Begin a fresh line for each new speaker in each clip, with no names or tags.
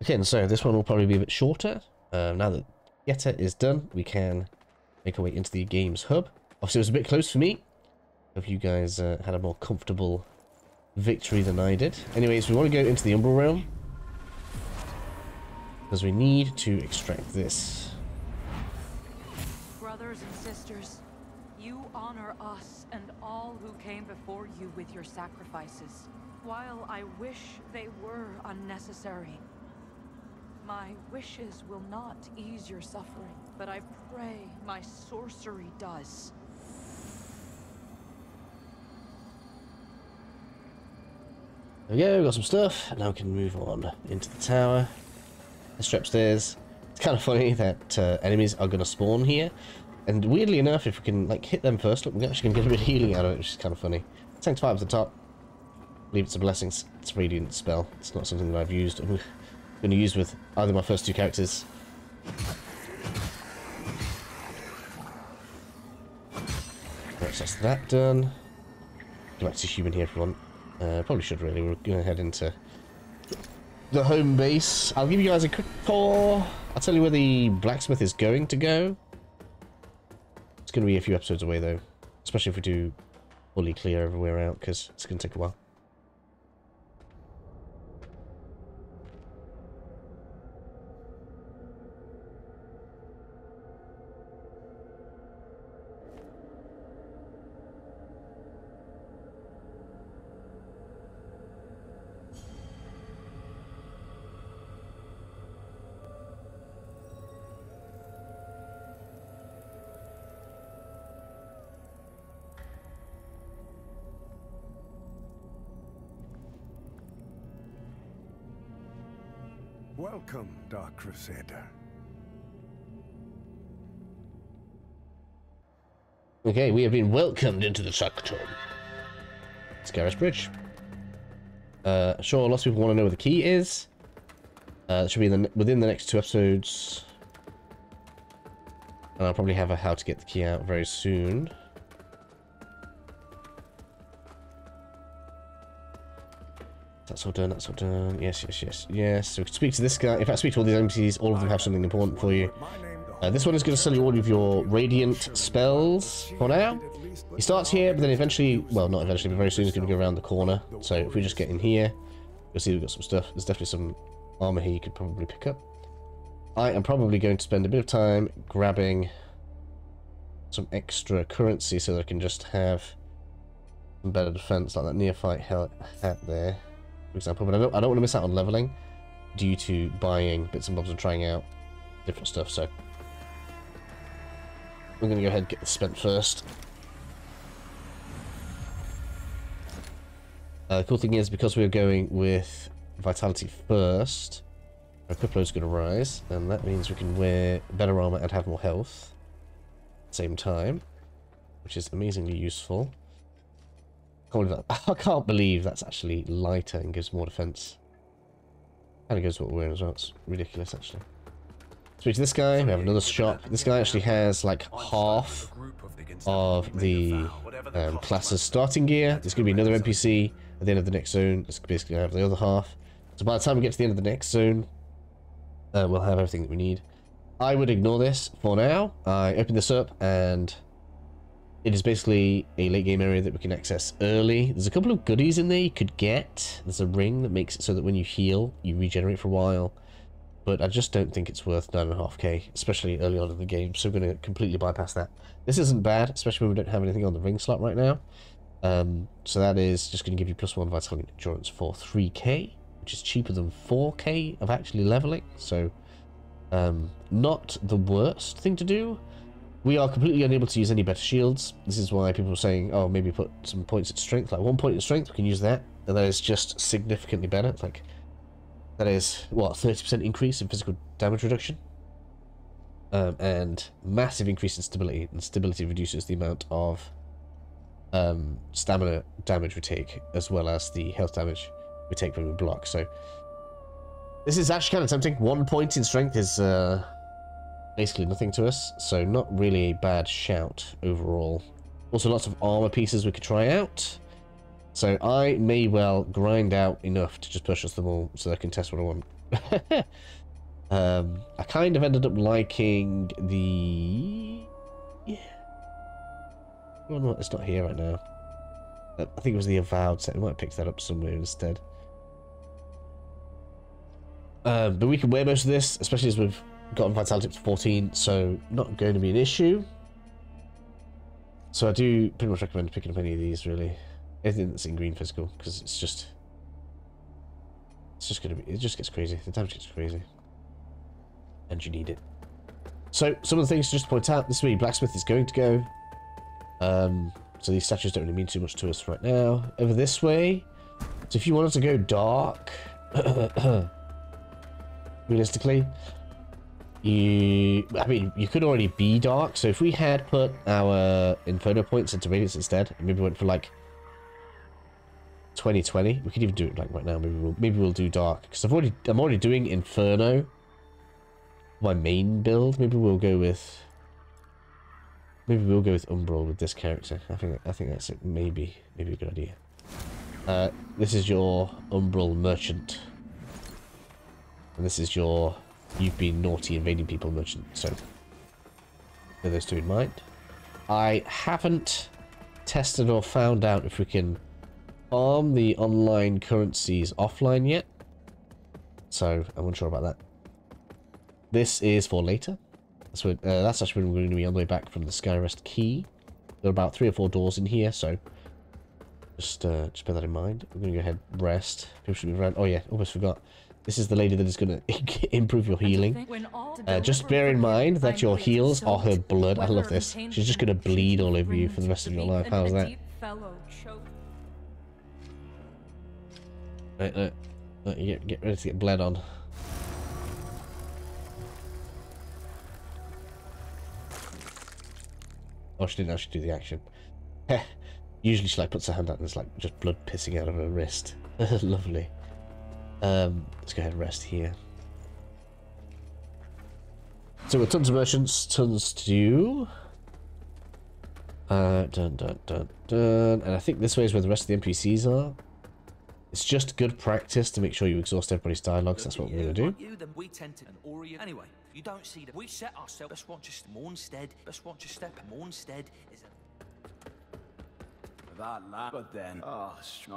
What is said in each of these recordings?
Okay, and so this one will probably be a bit shorter. Now that Yetta is done, we can make our way into the game's hub. Obviously, it was a bit close for me. Hope you guys had a more comfortable victory than I did. Anyways, we want to go into the umbral realm because we need to extract this.
Brothers and sisters, you honor us and all who came before you with your sacrifices. While I wish they were unnecessary, my wishes will not ease your suffering, but I pray my sorcery does.
There we go, we've got some stuff. Now we can move on into the tower. Let's go upstairs. It's kind of funny that enemies are going to spawn here. And weirdly enough, if we can like hit them first, look, we're actually going to get a bit of healing out of it, which is kind of funny. Sanctify up at the top. I believe it's a blessing. It's a radiant spell. It's not something that I've used. I'm going to use with either my first two characters. Right, so that's that done. Go back to human here if we want. Probably should really. We're going to head into the home base. I'll give you guys a quick tour. I'll tell you where the blacksmith is going to go. It's going to be a few episodes away though. Especially if we do fully clear everywhere out, because it's going to take a while.
Welcome, Dark Crusader.
Okay, we have been welcomed into the Sanctum. Skyrest Bridge. Sure, lots of people want to know where the key is. It should be within the next 2 episodes. And I'll probably have a how to get the key out very soon. That's all done, that's all done. Yes, yes, yes, yes. So we can speak to this guy. If I speak to all these NPCs, all of them have something important for you. This one is going to sell you all of your radiant spells for now. He starts here, but then eventually, well, not eventually, but very soon he's going to go around the corner. So if we just get in here, you'll see we've got some stuff. There's definitely some armor here you could probably pick up. I am probably going to spend a bit of time grabbing some extra currency so that I can just have some better defense, like that neophyte hat there, for example. But I don't want to miss out on leveling due to buying bits and bobs and trying out different stuff. So we're going to go ahead and get this spent first. The cool thing is, because we're going with vitality first, our equip load is going to rise, and that means we can wear better armor and have more health at the same time, which is amazingly useful. I can't believe that's actually lighter and gives more defense. Kind of goes with what we're wearing as well. It's ridiculous, actually. Speak to this guy. We have another shop. This guy actually has like half of the class's starting gear. There's going to be another NPC at the end of the next zone. It's basically going to have the other half. So by the time we get to the end of the next zone, we'll have everything that we need. I would ignore this for now. I open this up and it is basically a late game area that we can access early. There's a couple of goodies in there you could get. There's a ring that makes it so that when you heal, you regenerate for a while. But I just don't think it's worth 9.5k, especially early on in the game. So we're going to completely bypass that. This isn't bad, especially when we don't have anything on the ring slot right now. So that is just going to give you +1 vitality and endurance for 3k, which is cheaper than 4k of actually leveling. So not the worst thing to do. We are completely unable to use any better shields. This is why people are saying, oh, maybe put some points at strength, like 1 point in strength, we can use that. And that is just significantly better. It's like, that is, what, 30% increase in physical damage reduction? And massive increase in stability. And stability reduces the amount of stamina damage we take, as well as the health damage we take when we block. So this is actually kind of tempting. 1 point in strength is basically nothing to us, so not really a bad shout overall. Also lots of armor pieces we could try out. So I may well grind out enough to just purchase them all so I can test what I want. I kind of ended up liking the... Well, no, it's not here right now. I think it was the Avowed set. I might have picked that up somewhere instead. But we can wear most of this, especially as we've gotten Vitality up to 14, so not going to be an issue. So I do pretty much recommend picking up any of these, really. Anything that's in green physical, because it's just going to be... It just gets crazy. The damage gets crazy. And you need it. So, some of the things to just point out, this way Blacksmith is going to go. So these statues don't really mean too much to us right now. Over this way, so if you wanted to go dark, realistically, you could already be dark. So if we had put our Inferno points into Radiance instead, and maybe went for like 2020, we could even do it like right now. Maybe we'll do dark, because I'm already doing Inferno, my main build. Maybe we'll go with Umbral with this character. I think that's it. Maybe a good idea. This is your Umbral merchant, and this is your you've been naughty invading people merchant. So bear those two in mind. I haven't tested or found out if we can farm the online currencies offline yet, so I'm unsure about that. This is for later. That's actually when we're going to be on the way back from the Skyrest key. There are about 3 or 4 doors in here, so just bear that in mind. We're going to go ahead and rest. People should be around. Oh yeah, almost forgot. This is the lady that is going to improve your healing. Just bear in mind that your heals are her blood. I love this. She's just going to bleed all over you for the rest of your life. How's that? Right, get ready to get bled on. Oh, she didn't actually do the action. Usually she like puts her hand out and there's like just blood pissing out of her wrist. Lovely. Let's go ahead and rest here. So we've got tons of merchants, tons to do. And I think this way is where the rest of the NPCs are. It's just good practice to make sure you exhaust everybody's dialogues. That's what we're going to do.
We tend to an orian. Anyway, you don't see that we set ourselves. Best watch us more instead. Best watch us step more instead. Is
that lad? But then, I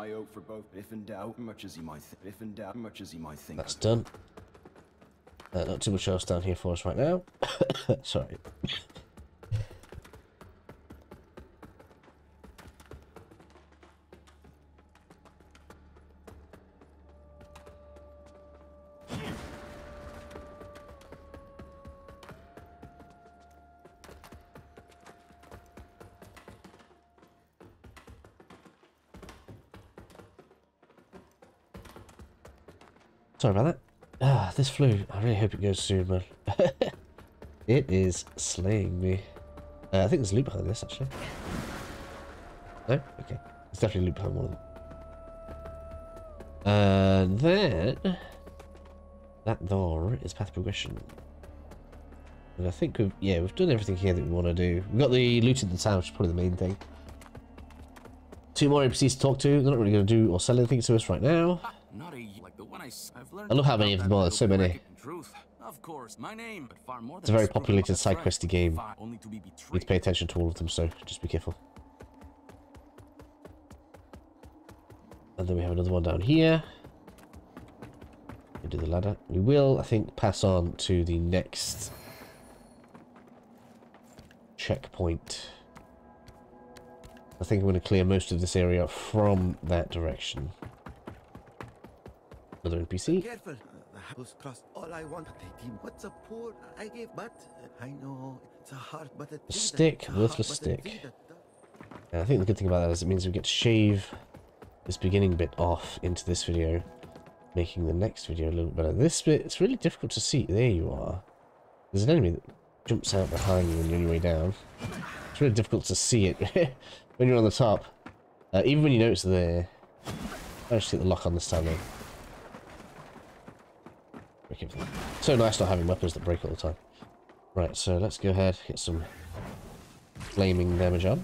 hope for both. If in doubt, much as he might think.
That's done. Not too much else down here for us right now. Sorry. Sorry about that. This flu. I really hope it goes soon, man. It is slaying me. I think there's loot behind this, actually. No? Okay. There's definitely loot behind one of them. And then... that door is path progression. And I think we've done everything here that we want to do. We've got the loot in the town, which is probably the main thing. 2 more NPCs to talk to. They're not really going to do or sell anything to us right now. I love how many of them are. There's so many.
Of course, my name, but far more
It's a very populated side questy game. You need to pay attention to all of them, so just be careful. And then we have another one down here. We do the ladder. We will, I think, pass on to the next checkpoint. I think I'm going to clear most of this area from that direction. Another NPC.
Careful. The house crossed all I want. What's a poor I gave, but I know it's a heart, but a
stick, worthless stick. I think the good thing about that is it means we get to shave this beginning bit off into this video, making the next video a little bit better. This bit, it's really difficult to see. There you are. There's an enemy that jumps out behind you when you're on your way down. It's really difficult to see it when you're on the top. Even when you know it's there. I just hit the lock on this time though. So nice not having weapons that break all the time. Right, so let's go ahead, get some flaming damage on.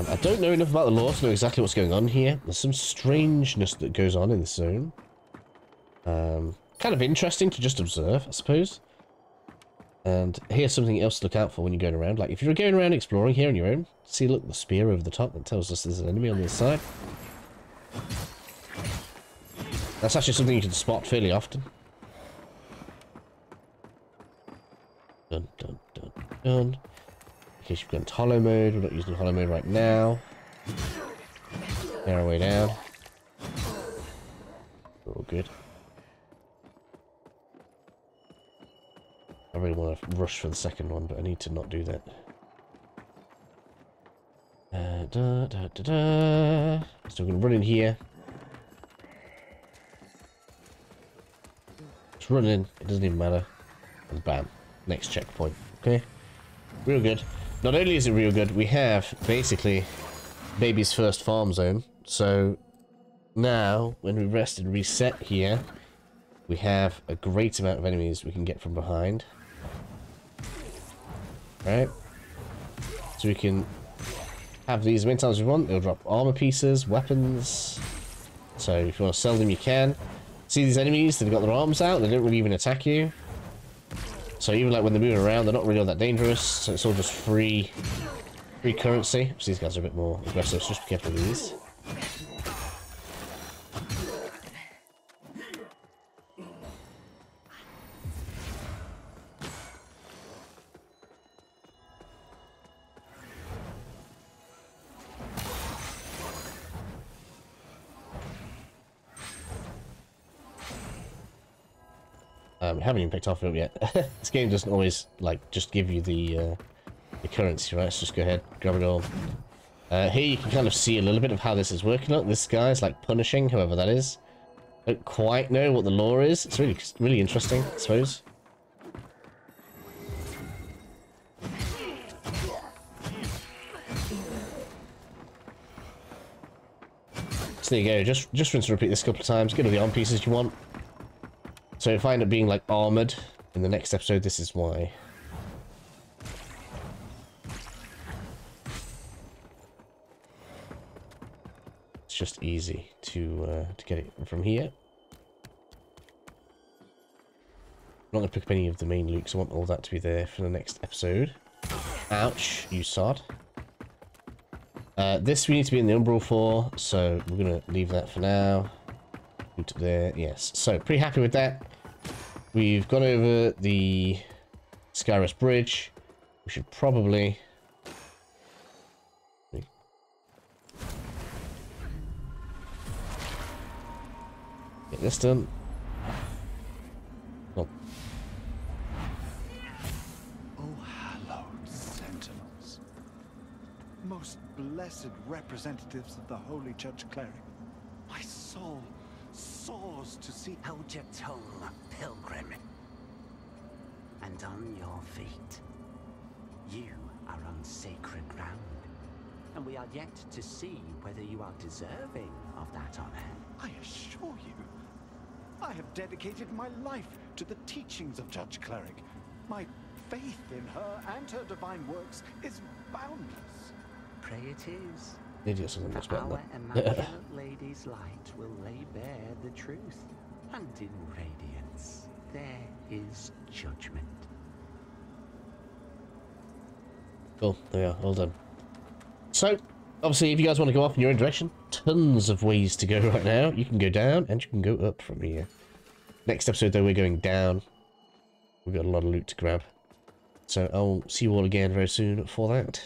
I don't know enough about the lore to know exactly what's going on here. There's some strangeness that goes on in this zone. Kind of interesting to just observe, I suppose. And here's something else to look out for when you're going around. Like, if you're going around exploring here on your own, see, look, the spear over the top that tells us there's an enemy on the side. That's actually something you can spot fairly often. Dun, dun, dun, dun. In case you've gone to hollow mode, we're not using hollow mode right now. Narrow way down. We're all good. I really want to rush for the second one, but I need to not do that. So we're going to run in here. Just run in, it doesn't even matter. And bam, next checkpoint. Okay? Real good. Not only is it real good, we have basically baby's first farm zone. So now, when we rest and reset here, we have a great amount of enemies we can get from behind. Right? So we can have these as many times as we want. They'll drop armor pieces, weapons. So if you want to sell them, you can. See these enemies? They've got their arms out. They don't really even attack you. So even like when they're moving around, they're not really all that dangerous. So it's all just free currency. So these guys are a bit more aggressive, so just be careful with these. Haven't even picked off it yet. This game doesn't always like just give you the currency, right? Let's just go ahead, grab it all. Here you can kind of see a little bit of how this is working. Look, this guy's like punishing whoever that is. I don't quite know what the lore is. It's really interesting, I suppose. So there you go. Just rinse and repeat this a couple of times. Get all the arm pieces you want. So if I end up being like armored in the next episode, this is why. It's just easy to get it from here. I'm not going to pick up any of the main loot because I want all that to be there for the next episode. Ouch, you sod. This we need to be in the umbral for, so we're going to leave that for now. Loot there, yes. So, pretty happy with that. We've gone over the Skyrest bridge. We should probably... get this done. Oh.
Oh, hallowed sentinels. Most blessed representatives of the Holy Judge Cleric. My soul soars to see.
Hold your tongue, pilgrim. And on your feet. You are on sacred ground. And we are yet to see whether you are deserving of that honor.
I assure you, I have dedicated my life to the teachings of Judge Cleric. My faith in her and her divine works is boundless.
Pray it is.
Idiot doesn't
For
expect
our
that.
immaculate lady's light will lay bare the truth. And in radiance, there is judgment.
Cool, there we are, all done. So, obviously, if you guys want to go off in your own direction, tons of ways to go right now. You can go down and you can go up from here. Next episode, though, we're going down. We've got a lot of loot to grab. So, I'll see you all again very soon for that.